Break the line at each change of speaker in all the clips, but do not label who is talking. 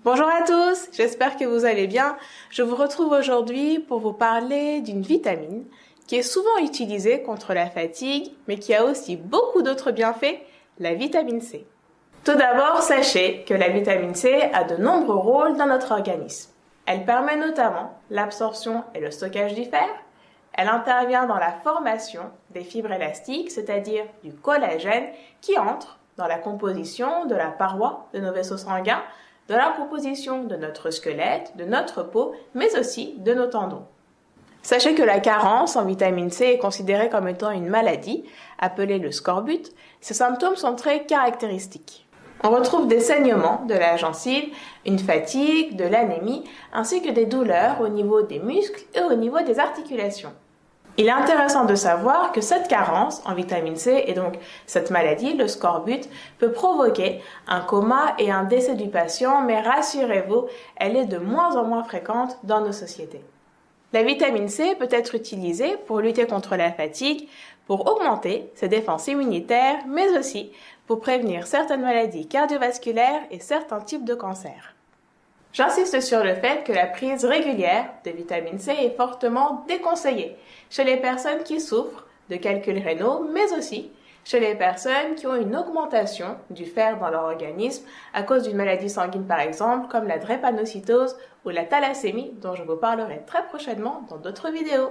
Bonjour à tous, j'espère que vous allez bien. Je vous retrouve aujourd'hui pour vous parler d'une vitamine qui est souvent utilisée contre la fatigue, mais qui a aussi beaucoup d'autres bienfaits, la vitamine C. Tout d'abord, sachez que la vitamine C a de nombreux rôles dans notre organisme. Elle permet notamment l'absorption et le stockage du fer. Elle intervient dans la formation des fibres élastiques, c'est-à-dire du collagène, qui entre dans la composition de la paroi de nos vaisseaux sanguins, de la composition de notre squelette, de notre peau, mais aussi de nos tendons. Sachez que la carence en vitamine C est considérée comme étant une maladie, appelée le scorbut. Ces symptômes sont très caractéristiques. On retrouve des saignements de la gencive, une fatigue, de l'anémie, ainsi que des douleurs au niveau des muscles et au niveau des articulations. Il est intéressant de savoir que cette carence en vitamine C et donc cette maladie, le scorbut, peut provoquer un coma et un décès du patient, mais rassurez-vous, elle est de moins en moins fréquente dans nos sociétés. La vitamine C peut être utilisée pour lutter contre la fatigue, pour augmenter ses défenses immunitaires, mais aussi pour prévenir certaines maladies cardiovasculaires et certains types de cancers. J'insiste sur le fait que la prise régulière de vitamine C est fortement déconseillée chez les personnes qui souffrent de calculs rénaux, mais aussi chez les personnes qui ont une augmentation du fer dans leur organisme à cause d'une maladie sanguine par exemple, comme la drépanocytose ou la thalassémie, dont je vous parlerai très prochainement dans d'autres vidéos.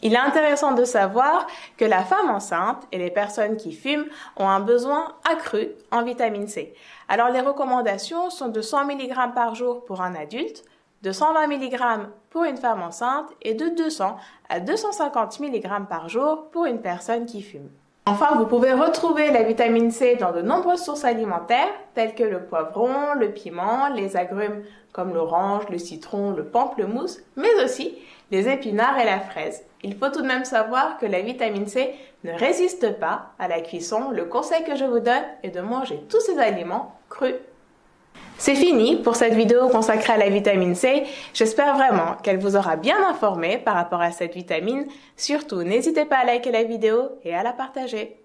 Il est intéressant de savoir que la femme enceinte et les personnes qui fument ont un besoin accru en vitamine C. Alors les recommandations sont de 100 mg par jour pour un adulte, de 120 mg pour une femme enceinte et de 200 à 250 mg par jour pour une personne qui fume. Enfin, vous pouvez retrouver la vitamine C dans de nombreuses sources alimentaires telles que le poivron, le piment, les agrumes comme l'orange, le citron, le pamplemousse, mais aussi les épinards et la fraise. Il faut tout de même savoir que la vitamine C ne résiste pas à la cuisson. Le conseil que je vous donne est de manger tous ces aliments crus. C'est fini pour cette vidéo consacrée à la vitamine C. J'espère vraiment qu'elle vous aura bien informé par rapport à cette vitamine. Surtout, n'hésitez pas à liker la vidéo et à la partager.